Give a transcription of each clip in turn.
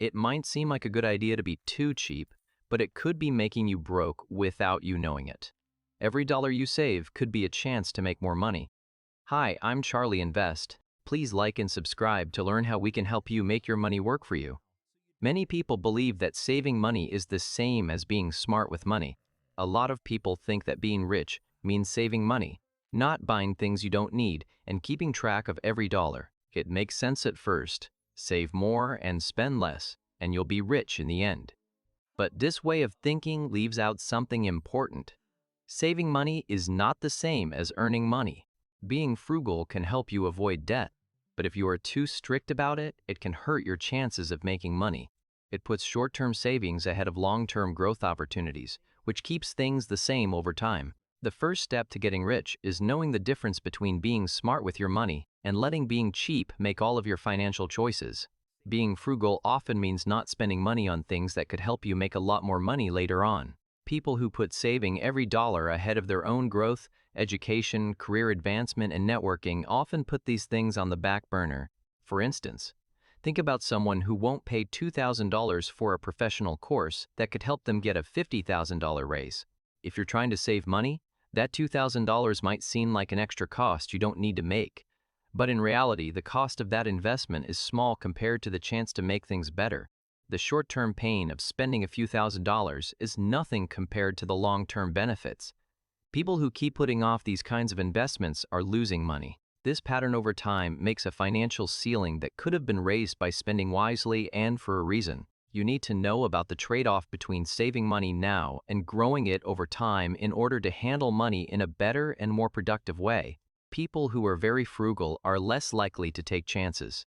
It might seem like a good idea to be too cheap, but it could be making you broke without you knowing it. Every dollar you save could be a chance to make more money. Hi, I'm Charlie Invest. Please like and subscribe to learn how we can help you make your money work for you. Many people believe that saving money is the same as being smart with money. A lot of people think that being rich means saving money, not buying things you don't need, and keeping track of every dollar. It makes sense at first. Save more and spend less, and you'll be rich in the end. But this way of thinking leaves out something important. Saving money is not the same as earning money. Being frugal can help you avoid debt, but if you are too strict about it, it can hurt your chances of making money. It puts short-term savings ahead of long-term growth opportunities, which keeps things the same over time. The first step to getting rich is knowing the difference between being smart with your money and letting being cheap make all of your financial choices. Being frugal often means not spending money on things that could help you make a lot more money later on. People who put saving every dollar ahead of their own growth, education, career advancement, and networking often put these things on the back burner. For instance, think about someone who won't pay $2,000 for a professional course that could help them get a $50,000 raise. If you're trying to save money, that $2,000 might seem like an extra cost you don't need to make. But in reality, the cost of that investment is small compared to the chance to make things better. The short-term pain of spending a few $1,000s is nothing compared to the long-term benefits. People who keep putting off these kinds of investments are losing money. This pattern over time makes a financial ceiling that could have been raised by spending wisely and for a reason. You need to know about the trade-off between saving money now and growing it over time in order to handle money in a better and more productive way. People who are very frugal are less likely to take chances.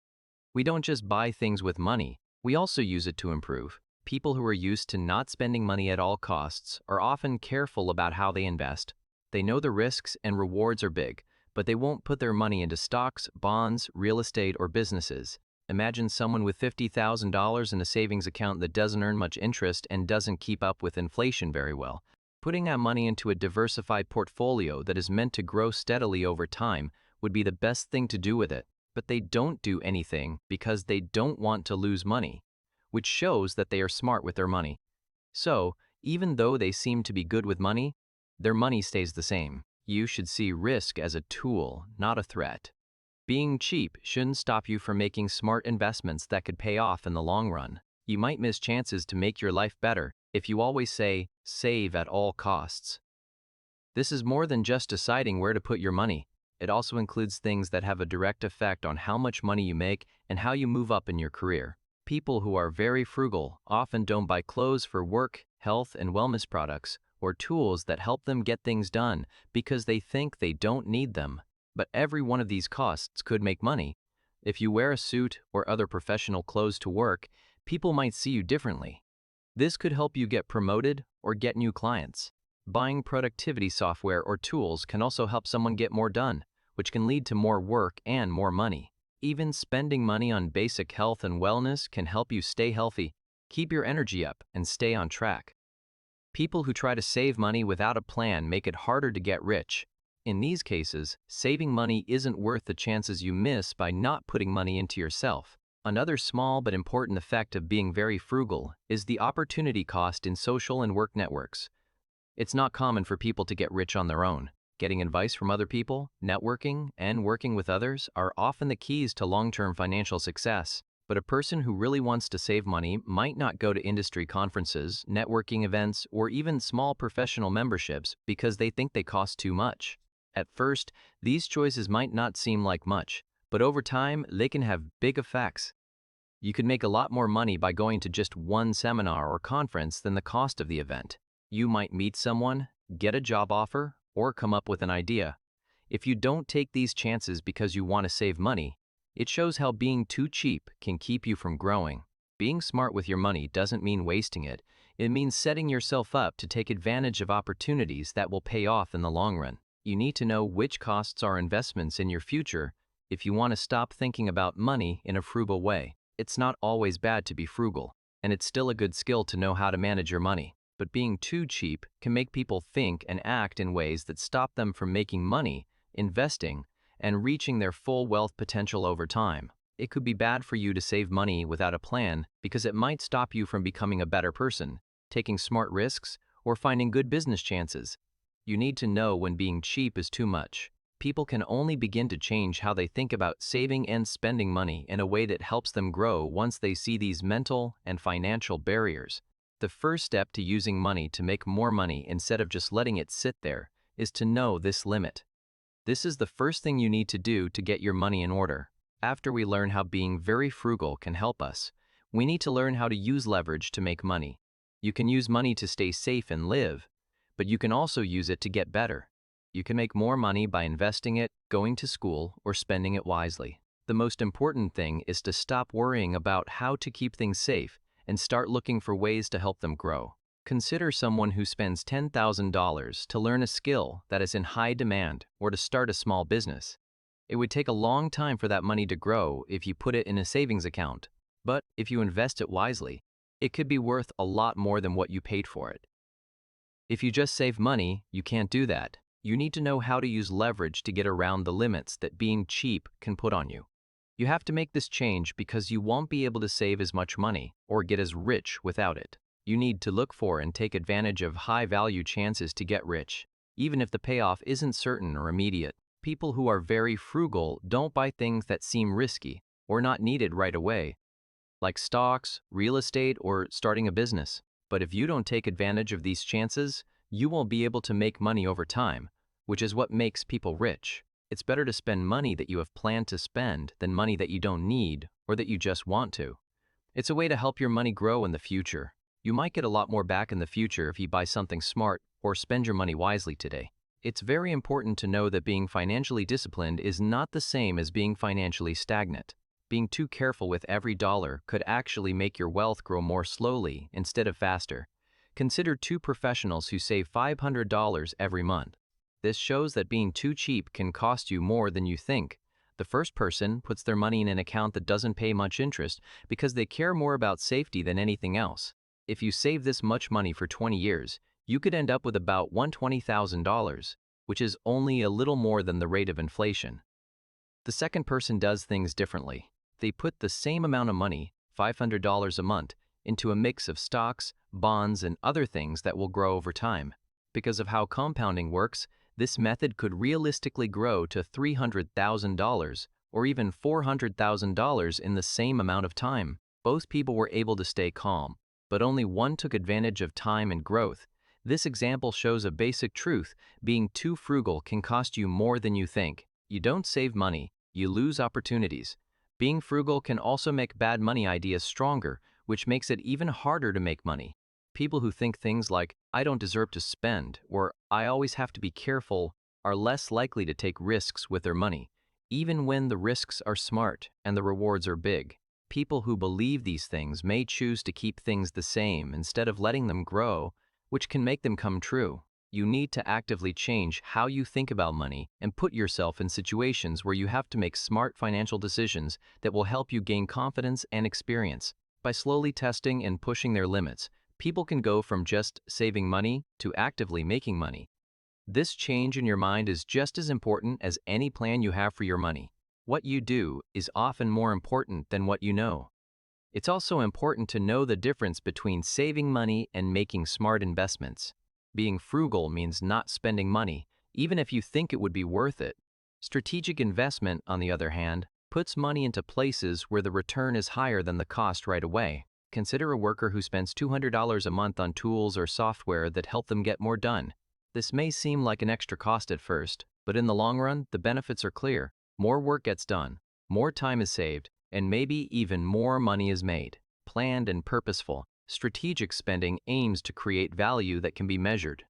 We don't just buy things with money, we also use it to improve. People who are used to not spending money at all costs are often careful about how they invest. They know the risks and rewards are big, but they won't put their money into stocks, bonds, real estate, or businesses. Imagine someone with $50,000 in a savings account that doesn't earn much interest and doesn't keep up with inflation very well. Putting that money into a diversified portfolio that is meant to grow steadily over time would be the best thing to do with it, but they don't do anything because they don't want to lose money, which shows that they are smart with their money. So, even though they seem to be good with money, their money stays the same. You should see risk as a tool, not a threat. Being cheap shouldn't stop you from making smart investments that could pay off in the long run. You might miss chances to make your life better if you always say, save at all costs. This is more than just deciding where to put your money. It also includes things that have a direct effect on how much money you make and how you move up in your career. People who are very frugal often don't buy clothes for work, health, and wellness products, or tools that help them get things done because they think they don't need them. But every one of these costs could make money. If you wear a suit or other professional clothes to work, people might see you differently. This could help you get promoted or get new clients. Buying productivity software or tools can also help someone get more done, which can lead to more work and more money. Even spending money on basic health and wellness can help you stay healthy, keep your energy up, and stay on track. People who try to save money without a plan make it harder to get rich. In these cases, saving money isn't worth the chances you miss by not putting money into yourself. Another small but important effect of being very frugal is the opportunity cost in social and work networks. It's not common for people to get rich on their own. Getting advice from other people, networking, and working with others are often the keys to long-term financial success. But a person who really wants to save money might not go to industry conferences, networking events, or even small professional memberships because they think they cost too much. At first, these choices might not seem like much, but over time, they can have big effects. You could make a lot more money by going to just one seminar or conference than the cost of the event. You might meet someone, get a job offer, or come up with an idea. If you don't take these chances because you want to save money, it shows how being too cheap can keep you from growing. Being smart with your money doesn't mean wasting it. It means setting yourself up to take advantage of opportunities that will pay off in the long run. You need to know which costs are investments in your future if you want to stop thinking about money in a frugal way. It's not always bad to be frugal, and it's still a good skill to know how to manage your money. But being too cheap can make people think and act in ways that stop them from making money, investing, and reaching their full wealth potential over time. It could be bad for you to save money without a plan because it might stop you from becoming a better person, taking smart risks, or finding good business chances. You need to know when being cheap is too much. People can only begin to change how they think about saving and spending money in a way that helps them grow once they see these mental and financial barriers. The first step to using money to make more money instead of just letting it sit there is to know this limit. This is the first thing you need to do to get your money in order. After we learn how being very frugal can help us, we need to learn how to use leverage to make money. You can use money to stay safe and live, but you can also use it to get better. You can make more money by investing it, going to school, or spending it wisely. The most important thing is to stop worrying about how to keep things safe and start looking for ways to help them grow. Consider someone who spends $10,000 to learn a skill that is in high demand or to start a small business. It would take a long time for that money to grow if you put it in a savings account, but if you invest it wisely, it could be worth a lot more than what you paid for it. If you just save money, you can't do that. You need to know how to use leverage to get around the limits that being cheap can put on you. You have to make this change because you won't be able to save as much money or get as rich without it. You need to look for and take advantage of high-value chances to get rich, even if the payoff isn't certain or immediate. People who are very frugal don't buy things that seem risky or not needed right away, like stocks, real estate, or starting a business. But if you don't take advantage of these chances, you won't be able to make money over time, which is what makes people rich. It's better to spend money that you have planned to spend than money that you don't need or that you just want to. It's a way to help your money grow in the future. You might get a lot more back in the future if you buy something smart or spend your money wisely today. It's very important to know that being financially disciplined is not the same as being financially stagnant. Being too careful with every dollar could actually make your wealth grow more slowly instead of faster. Consider two professionals who save $500 every month. This shows that being too cheap can cost you more than you think. The first person puts their money in an account that doesn't pay much interest because they care more about safety than anything else. If you save this much money for 20 years, you could end up with about $120,000, which is only a little more than the rate of inflation. The second person does things differently. They put the same amount of money, $500 a month, into a mix of stocks, bonds, and other things that will grow over time. Because of how compounding works, this method could realistically grow to $300,000 or even $400,000 in the same amount of time. Both people were able to stay calm, but only one took advantage of time and growth. This example shows a basic truth: being too frugal can cost you more than you think. You don't save money, you lose opportunities. Being frugal can also make bad money ideas stronger, which makes it even harder to make money. People who think things like, "I don't deserve to spend," or "I always have to be careful," are less likely to take risks with their money, even when the risks are smart and the rewards are big. People who believe these things may choose to keep things the same instead of letting them grow, which can make them come true. You need to actively change how you think about money and put yourself in situations where you have to make smart financial decisions that will help you gain confidence and experience. By slowly testing and pushing their limits, people can go from just saving money to actively making money. This change in your mind is just as important as any plan you have for your money. What you do is often more important than what you know. It's also important to know the difference between saving money and making smart investments. Being frugal means not spending money, even if you think it would be worth it. Strategic investment, on the other hand, puts money into places where the return is higher than the cost right away. Consider a worker who spends $200 a month on tools or software that help them get more done. This may seem like an extra cost at first, but in the long run, the benefits are clear. More work gets done, more time is saved, and maybe even more money is made. Planned and purposeful, strategic spending aims to create value that can be measured.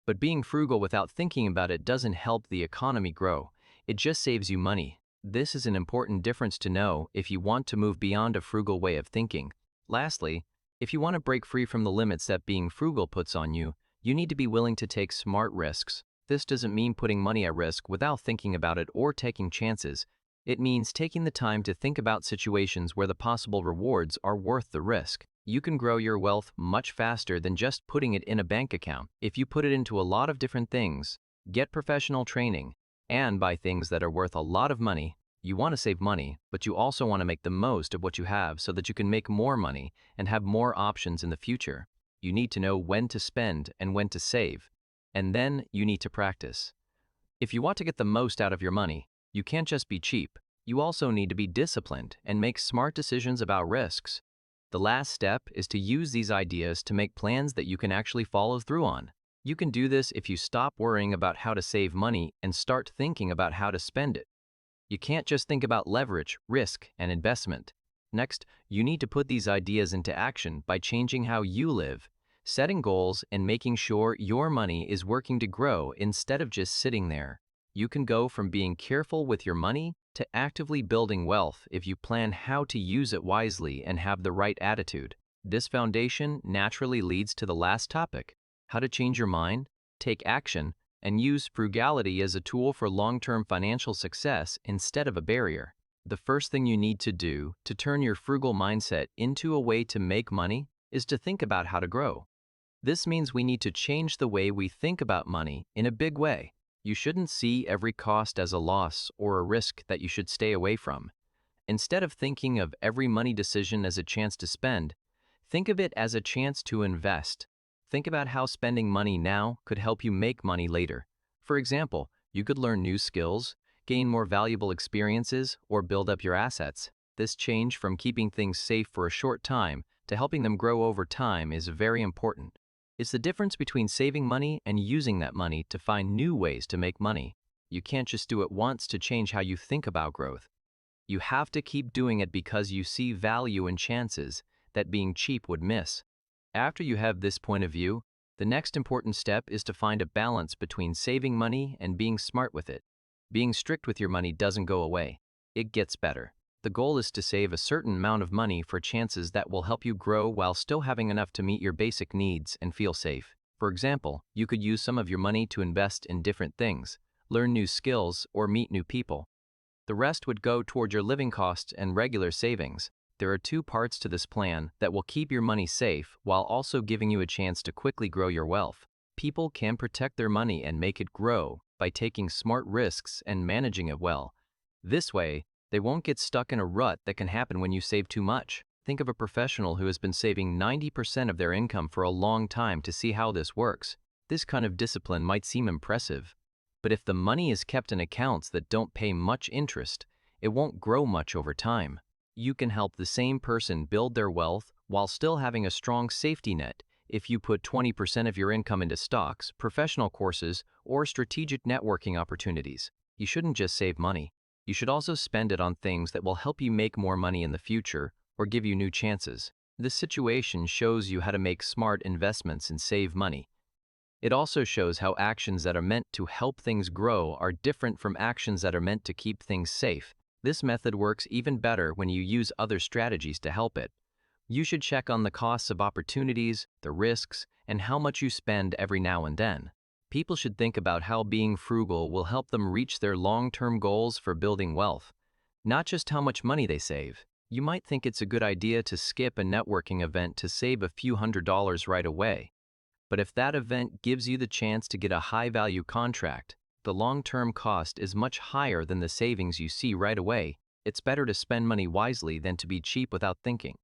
But being frugal without thinking about it doesn't help the economy grow. It just saves you money. This is an important difference to know if you want to move beyond a frugal way of thinking. Lastly, if you want to break free from the limits that being frugal puts on you, you need to be willing to take smart risks. This doesn't mean putting money at risk without thinking about it or taking chances. It means taking the time to think about situations where the possible rewards are worth the risk. You can grow your wealth much faster than just putting it in a bank account if you put it into a lot of different things, get professional training, and buy things that are worth a lot of money. You want to save money, but you also want to make the most of what you have so that you can make more money and have more options in the future. You need to know when to spend and when to save, and then you need to practice. If you want to get the most out of your money, you can't just be cheap. You also need to be disciplined and make smart decisions about risks. The last step is to use these ideas to make plans that you can actually follow through on. You can do this if you stop worrying about how to save money and start thinking about how to spend it. You can't just think about leverage, risk, and investment. Next, you need to put these ideas into action by changing how you live, setting goals, and making sure your money is working to grow instead of just sitting there. You can go from being careful with your money to actively building wealth if you plan how to use it wisely and have the right attitude. This foundation naturally leads to the last topic: how to change your mind, take action, and use frugality as a tool for long-term financial success instead of a barrier. The first thing you need to do to turn your frugal mindset into a way to make money is to think about how to grow. This means we need to change the way we think about money in a big way. You shouldn't see every cost as a loss or a risk that you should stay away from. Instead of thinking of every money decision as a chance to spend, think of it as a chance to invest. Think about how spending money now could help you make money later. For example, you could learn new skills, gain more valuable experiences, or build up your assets. This change from keeping things safe for a short time to helping them grow over time is very important. It's the difference between saving money and using that money to find new ways to make money. You can't just do it once to change how you think about growth. You have to keep doing it because you see value in chances that being cheap would miss. After you have this point of view, the next important step is to find a balance between saving money and being smart with it. Being strict with your money doesn't go away. It gets better. The goal is to save a certain amount of money for chances that will help you grow while still having enough to meet your basic needs and feel safe. For example, you could use some of your money to invest in different things, learn new skills, or meet new people. The rest would go toward your living costs and regular savings. There are two parts to this plan that will keep your money safe while also giving you a chance to quickly grow your wealth. People can protect their money and make it grow by taking smart risks and managing it well. This way, they won't get stuck in a rut that can happen when you save too much. Think of a professional who has been saving 90% of their income for a long time to see how this works. This kind of discipline might seem impressive, but if the money is kept in accounts that don't pay much interest, it won't grow much over time. You can help the same person build their wealth while still having a strong safety net if you put 20% of your income into stocks, professional courses, or strategic networking opportunities. You shouldn't just save money. You should also spend it on things that will help you make more money in the future or give you new chances. This situation shows you how to make smart investments and save money. It also shows how actions that are meant to help things grow are different from actions that are meant to keep things safe. This method works even better when you use other strategies to help it. You should check on the costs of opportunities, the risks, and how much you spend every now and then. People should think about how being frugal will help them reach their long-term goals for building wealth, not just how much money they save. You might think it's a good idea to skip a networking event to save a few $100s right away. But if that event gives you the chance to get a high-value contract, the long-term cost is much higher than the savings you see right away. It's better to spend money wisely than to be cheap without thinking.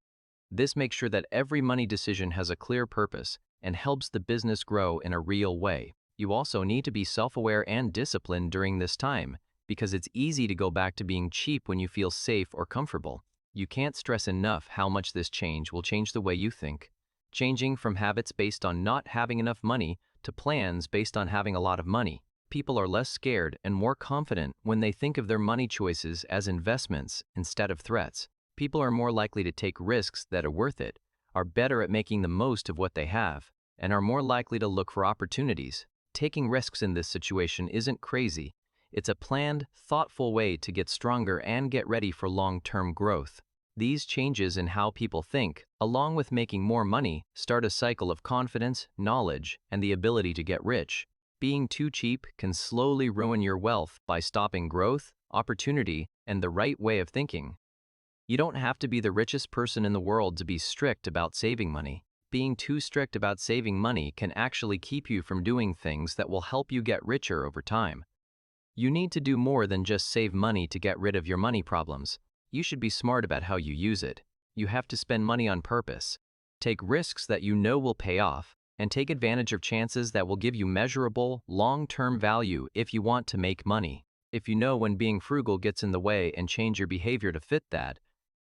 This makes sure that every money decision has a clear purpose and helps the business grow in a real way. You also need to be self-aware and disciplined during this time, because it's easy to go back to being cheap when you feel safe or comfortable. You can't stress enough how much this change will change the way you think. Changing from habits based on not having enough money to plans based on having a lot of money. People are less scared and more confident when they think of their money choices as investments instead of threats. People are more likely to take risks that are worth it, are better at making the most of what they have, and are more likely to look for opportunities. Taking risks in this situation isn't crazy. It's a planned, thoughtful way to get stronger and get ready for long-term growth. These changes in how people think, along with making more money, start a cycle of confidence, knowledge, and the ability to get rich. Being too cheap can slowly ruin your wealth by stopping growth, opportunity, and the right way of thinking. You don't have to be the richest person in the world to be strict about saving money. Being too strict about saving money can actually keep you from doing things that will help you get richer over time. You need to do more than just save money to get rid of your money problems. You should be smart about how you use it. You have to spend money on purpose. Take risks that you know will pay off, and take advantage of chances that will give you measurable, long-term value if you want to make money. If you know when being frugal gets in the way and change your behavior to fit that,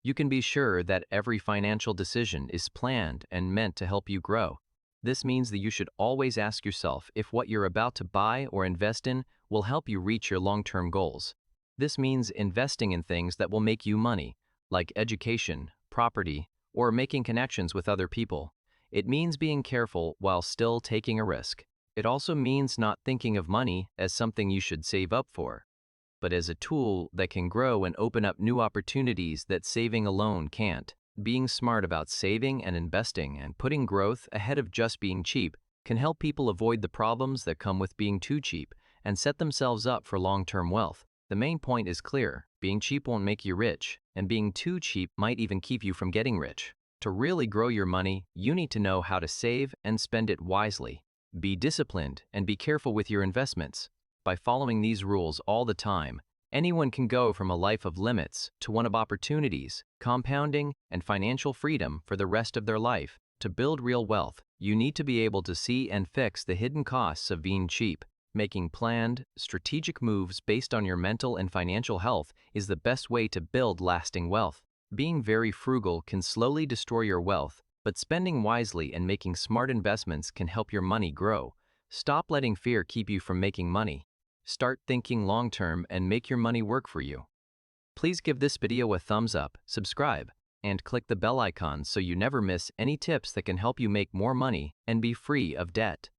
you can be sure that every financial decision is planned and meant to help you grow. This means that you should always ask yourself if what you're about to buy or invest in will help you reach your long-term goals. This means investing in things that will make you money, like education, property, or making connections with other people. It means being careful while still taking a risk. It also means not thinking of money as something you should save up for, but as a tool that can grow and open up new opportunities that saving alone can't. Being smart about saving and investing and putting growth ahead of just being cheap can help people avoid the problems that come with being too cheap and set themselves up for long-term wealth. The main point is clear: being cheap won't make you rich, and being too cheap might even keep you from getting rich. To really grow your money, you need to know how to save and spend it wisely. Be disciplined and be careful with your investments. By following these rules all the time, anyone can go from a life of limits to one of opportunities, compounding, and financial freedom for the rest of their life. To build real wealth, you need to be able to see and fix the hidden costs of being cheap. Making planned, strategic moves based on your mental and financial health is the best way to build lasting wealth. Being very frugal can slowly destroy your wealth, but spending wisely and making smart investments can help your money grow. Stop letting fear keep you from making money. Start thinking long-term and make your money work for you. Please give this video a thumbs up, subscribe, and click the bell icon so you never miss any tips that can help you make more money and be free of debt.